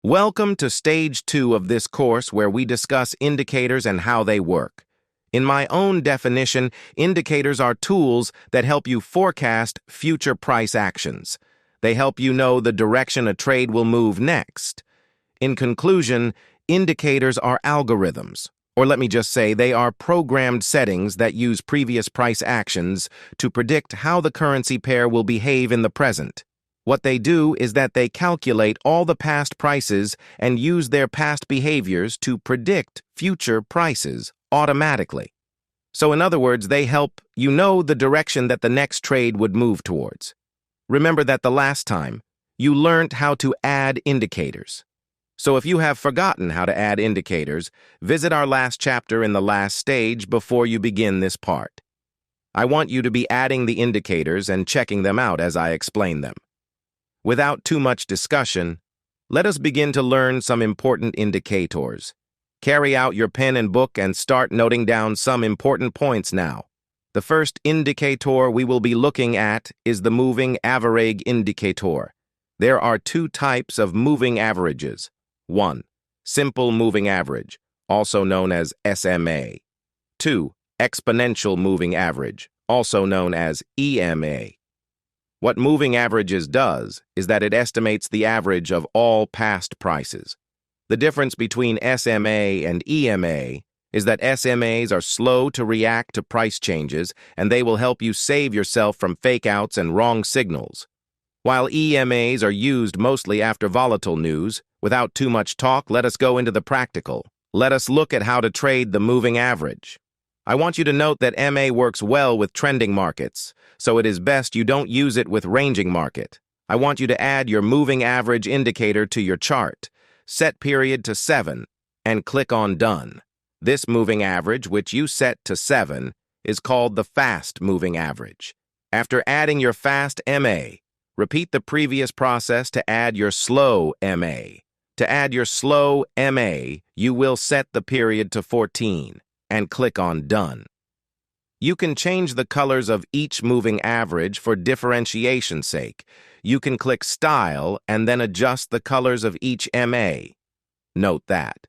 Welcome to Stage 2 of this course where we discuss indicators and how they work. In my own definition, indicators are tools that help you forecast future price actions. They help you know the direction a trade will move next. In conclusion, indicators are algorithms, or let me just say they are programmed settings that use previous price actions to predict how the currency pair will behave in the present. What they do is that they calculate all the past prices and use their past behaviors to predict future prices automatically. So in other words, they help you know the direction that the next trade would move towards. Remember that the last time, you learned how to add indicators. So if you have forgotten how to add indicators, visit our last chapter in the last stage before you begin this part. I want you to be adding the indicators and checking them out as I explain them. Without too much discussion, let us begin to learn some important indicators. Carry out your pen and book and start noting down some important points now. The first indicator we will be looking at is the moving average indicator. There are two types of moving averages. 1. Simple moving average, also known as SMA. 2. Exponential moving average, also known as EMA. What moving averages does is that it estimates the average of all past prices. The difference between SMA and EMA is that SMAs are slow to react to price changes, and they will help you save yourself from fake-outs and wrong signals. While EMAs are used mostly after volatile news, without too much talk, let us go into the practical. Let us look at how to trade the moving average. I want you to note that MA works well with trending markets, so it is best you don't use it with ranging market. I want you to add your moving average indicator to your chart, set period to 7, and click on Done. This moving average, which you set to 7, is called the fast moving average. After adding your fast MA, repeat the previous process to add your slow MA. To add your slow MA, you will set the period to 14. And click on Done. You can change the colors of each moving average for differentiation's sake. You can click Style and then adjust the colors of each MA. Note that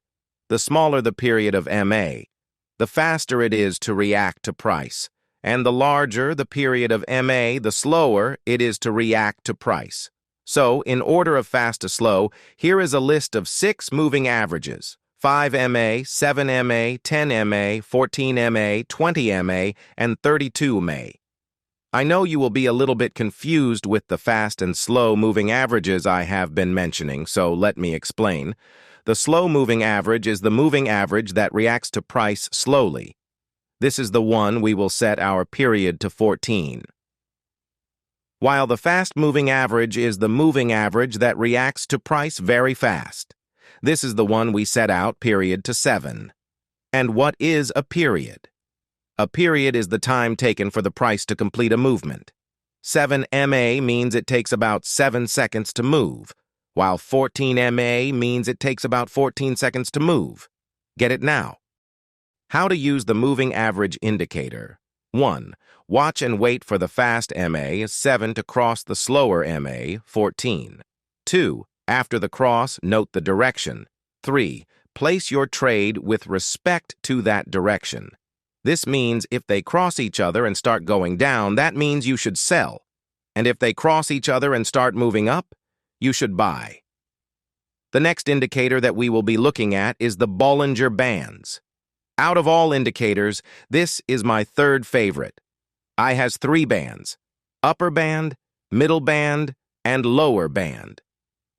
the smaller the period of MA, the faster it is to react to price, and the larger the period of MA, the slower it is to react to price. So, in order of fast to slow, here is a list of 6 moving averages. 5 MA, 7 MA, 10 MA, 14 MA, 20 MA, and 32 MA. I know you will be a little bit confused with the fast and slow moving averages I have been mentioning, so let me explain. The slow moving average is the moving average that reacts to price slowly. This is the one we will set our period to 14. While the fast moving average is the moving average that reacts to price very fast. This is the one we set out period to 7. And what is a period? A period is the time taken for the price to complete a movement. 7 MA means it takes about 7 seconds to move, while 14 MA means it takes about 14 seconds to move. Get it now? How to use the moving average indicator. 1. Watch and wait for the fast MA, 7 to cross the slower MA, 14. 2. After the cross, note the direction. 3. Place your trade with respect to that direction. This means if they cross each other and start going down, that means you should sell. And if they cross each other and start moving up, you should buy. The next indicator that we will be looking at is the Bollinger Bands. Out of all indicators, this is my third favorite. I has 3 bands: upper band, middle band, and lower band.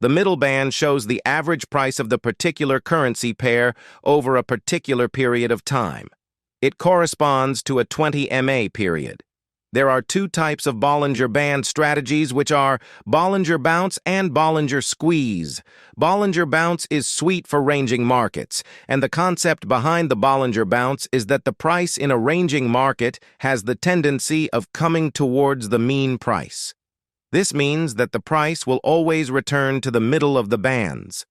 The middle band shows the average price of the particular currency pair over a particular period of time. It corresponds to a 20 MA period. There are 2 types of Bollinger Band strategies, which are Bollinger Bounce and Bollinger Squeeze. Bollinger Bounce is sweet for ranging markets, and the concept behind the Bollinger Bounce is that the price in a ranging market has the tendency of coming towards the mean price. This means that the price will always return to the middle of the bands.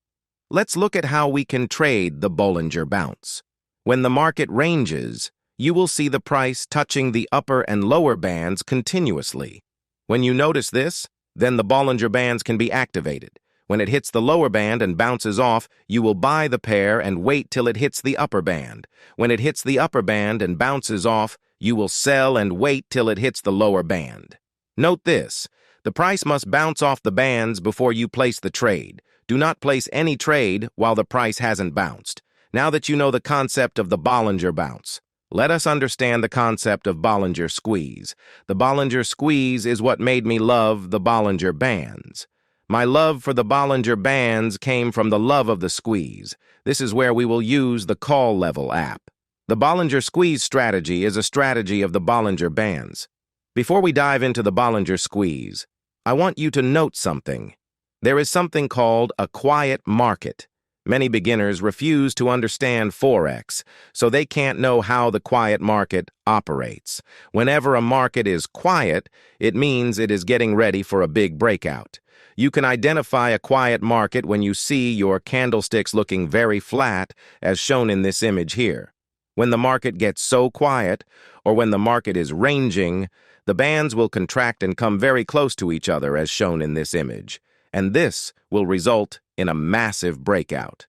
Let's look at how we can trade the Bollinger Bounce. When the market ranges, you will see the price touching the upper and lower bands continuously. When you notice this, then the Bollinger Bands can be activated. When it hits the lower band and bounces off, you will buy the pair and wait till it hits the upper band. When it hits the upper band and bounces off, you will sell and wait till it hits the lower band. Note this: the price must bounce off the bands before you place the trade. Do not place any trade while the price hasn't bounced. Now that you know the concept of the Bollinger Bounce, let us understand the concept of Bollinger Squeeze. The Bollinger Squeeze is what made me love the Bollinger Bands. My love for the Bollinger Bands came from the love of the squeeze. This is where we will use the call level app. The Bollinger Squeeze strategy is a strategy of the Bollinger Bands. Before we dive into the Bollinger Squeeze, I want you to note something. There is something called a quiet market. Many beginners refuse to understand Forex, so they can't know how the quiet market operates. Whenever a market is quiet, it means it is getting ready for a big breakout. You can identify a quiet market when you see your candlesticks looking very flat, as shown in this image here. When the market gets so quiet, or when the market is ranging, the bands will contract and come very close to each other, as shown in this image, and this will result in a massive breakout.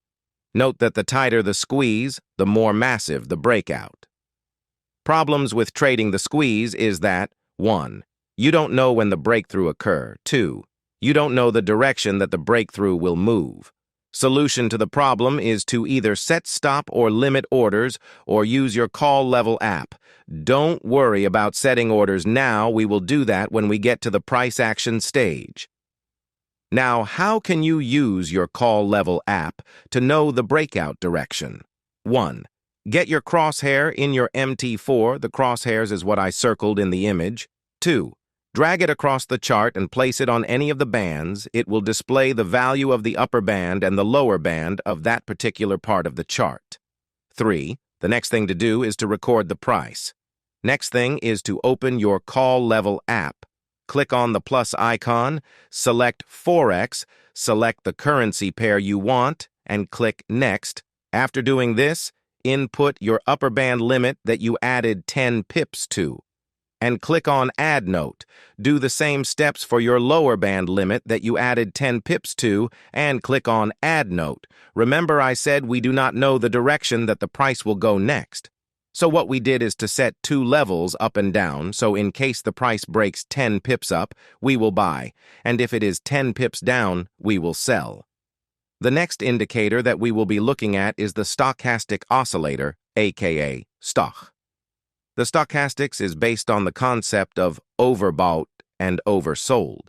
Note that the tighter the squeeze, the more massive the breakout. Problems with trading the squeeze is that 1. You don't know when the breakthrough occurs. 2. You don't know the direction that the breakthrough will move. Solution to the problem is to either set stop or limit orders or use your call level app. Don't worry about setting orders now. We will do that when we get to the price action stage. Now, how can you use your call level app to know the breakout direction? 1. Get your crosshair in your MT4. The crosshairs is what I circled in the image. 2. Drag it across the chart and place it on any of the bands. It will display the value of the upper band and the lower band of that particular part of the chart. 3. The next thing to do is to record the price. Next thing is to open your call level app. Click on the plus icon, select Forex, select the currency pair you want, and click Next. After doing this, input your upper band limit that you added 10 pips to, and click on Add Note. Do the same steps for your lower band limit that you added 10 pips to, and click on Add Note. Remember, I said we do not know the direction that the price will go next. So what we did is to set 2 levels up and down, so in case the price breaks 10 pips up, we will buy, and if it is 10 pips down, we will sell. The next indicator that we will be looking at is the Stochastic Oscillator, aka Stoch. The stochastics is based on the concept of overbought and oversold.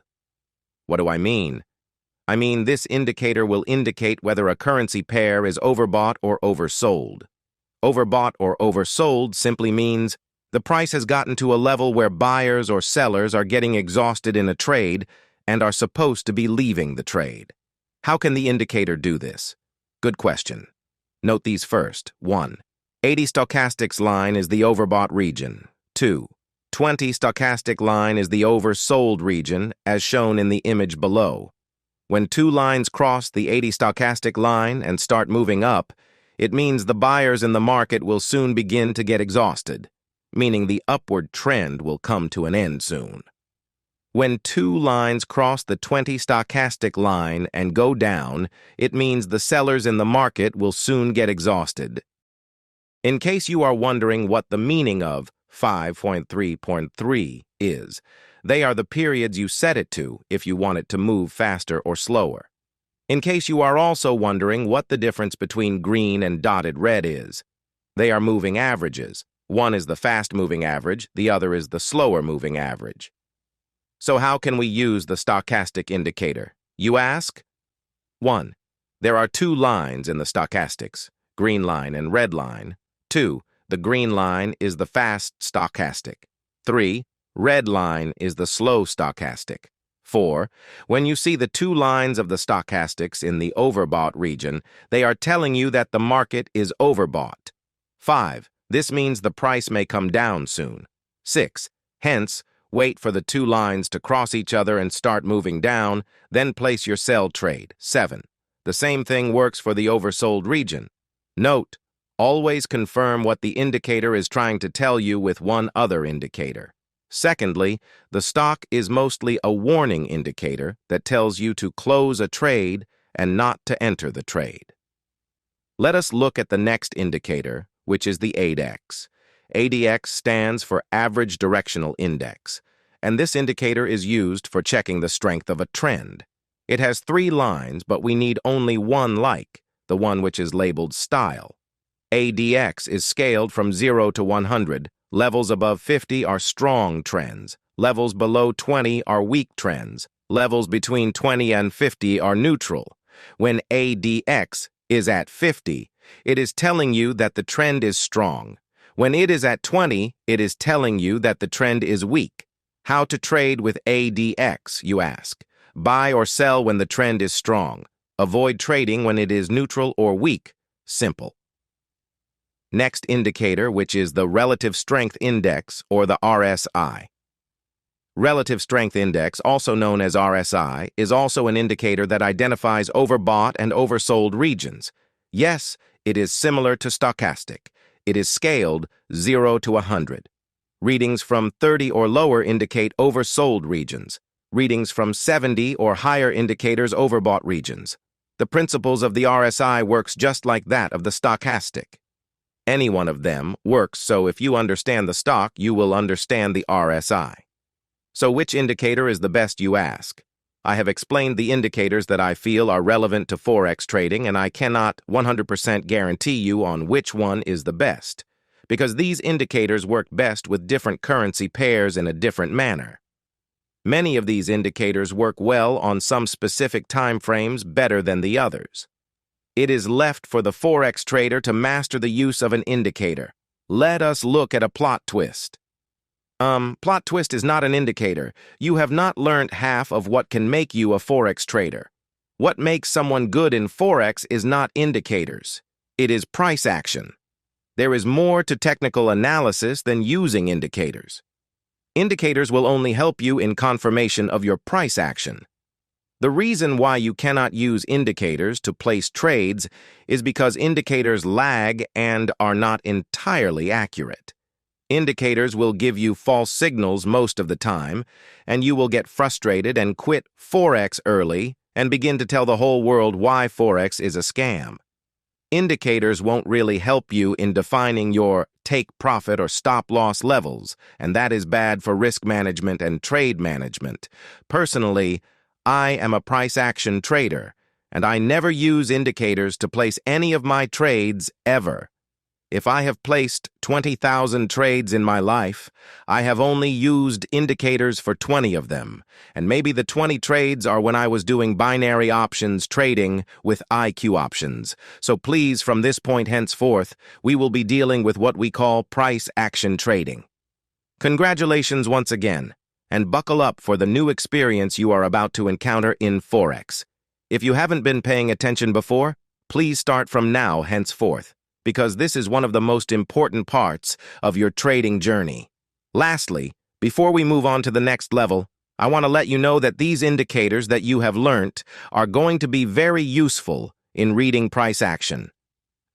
What do I mean? I mean this indicator will indicate whether a currency pair is overbought or oversold. Overbought or oversold simply means the price has gotten to a level where buyers or sellers are getting exhausted in a trade and are supposed to be leaving the trade. How can the indicator do this? Good question. Note these first. 1. 80 stochastics line is the overbought region. 2. 20 stochastic line is the oversold region, as shown in the image below. When 2 lines cross the 80 stochastic line and start moving up, it means the buyers in the market will soon begin to get exhausted, meaning the upward trend will come to an end soon. When 2 lines cross the 20 stochastic line and go down, it means the sellers in the market will soon get exhausted. In case you are wondering what the meaning of 5.3.3 is, they are the periods you set it to if you want it to move faster or slower. In case you are also wondering what the difference between green and dotted red is, they are moving averages. One is the fast-moving average, the other is the slower-moving average. So how can we use the stochastic indicator, you ask? 1. There are 2 lines in the stochastics, green line and red line. 2. The green line is the fast stochastic. 3. Red line is the slow stochastic. 4. When you see the 2 lines of the stochastics in the overbought region, they are telling you that the market is overbought. 5. This means the price may come down soon. 6. Hence, wait for the 2 lines to cross each other and start moving down, then place your sell trade. 7. The same thing works for the oversold region. Note, always confirm what the indicator is trying to tell you with one other indicator. Secondly, the stock is mostly a warning indicator that tells you to close a trade and not to enter the trade. Let us look at the next indicator, which is the ADX. ADX stands for Average Directional Index, and this indicator is used for checking the strength of a trend. It has 3 lines, but we need only one like, the one which is labeled Style. ADX is scaled from 0 to 100. Levels above 50 are strong trends. Levels below 20 are weak trends. Levels between 20 and 50 are neutral. When ADX is at 50, it is telling you that the trend is strong. When it is at 20, it is telling you that the trend is weak. How to trade with ADX, you ask? Buy or sell when the trend is strong. Avoid trading when it is neutral or weak. Simple. Next indicator, which is the Relative Strength Index, or the RSI. Relative Strength Index, also known as RSI, is also an indicator that identifies overbought and oversold regions. Yes, it is similar to stochastic. It is scaled 0 to 100. Readings from 30 or lower indicate oversold regions. Readings from 70 or higher indicators overbought regions. The principles of the RSI works just like that of the stochastic. Any one of them works, so if you understand the stock, you will understand the RSI. So which indicator is the best, you ask? I have explained the indicators that I feel are relevant to Forex trading, and I cannot 100% guarantee you on which one is the best, because these indicators work best with different currency pairs in a different manner. Many of these indicators work well on some specific time frames better than the others. It is left for the Forex trader to master the use of an indicator. Let us look at a plot twist. Plot twist is not an indicator. You have not learned half of what can make you a Forex trader. What makes someone good in Forex is not indicators. It is price action. There is more to technical analysis than using indicators. Indicators will only help you in confirmation of your price action. The reason why you cannot use indicators to place trades is because indicators lag and are not entirely accurate. Indicators will give you false signals most of the time, and you will get frustrated and quit Forex early and begin to tell the whole world why Forex is a scam. Indicators won't really help you in defining your take profit or stop loss levels, and that is bad for risk management and trade management. Personally, I am a price action trader, and I never use indicators to place any of my trades ever. If I have placed 20,000 trades in my life, I have only used indicators for 20 of them, and maybe the 20 trades are when I was doing binary options trading with IQ options. So please, from this point henceforth, we will be dealing with what we call price action trading. Congratulations once again, and buckle up for the new experience you are about to encounter in Forex. If you haven't been paying attention before, please start from now henceforth, because this is one of the most important parts of your trading journey. Lastly, before we move on to the next level, I want to let you know that these indicators that you have learnt are going to be very useful in reading price action.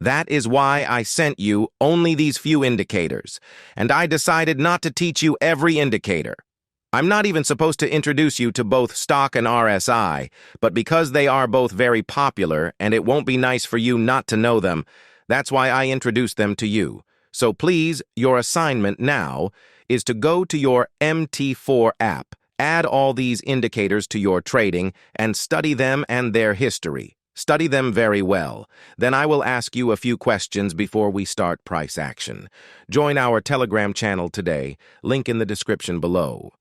That is why I sent you only these few indicators, and I decided not to teach you every indicator. I'm not even supposed to introduce you to both stock and RSI, but because they are both very popular and it won't be nice for you not to know them, that's why I introduced them to you. So please, your assignment now is to go to your MT4 app, add all these indicators to your trading, and study them and their history. Study them very well. Then I will ask you a few questions before we start price action. Join our Telegram channel today, link in the description below.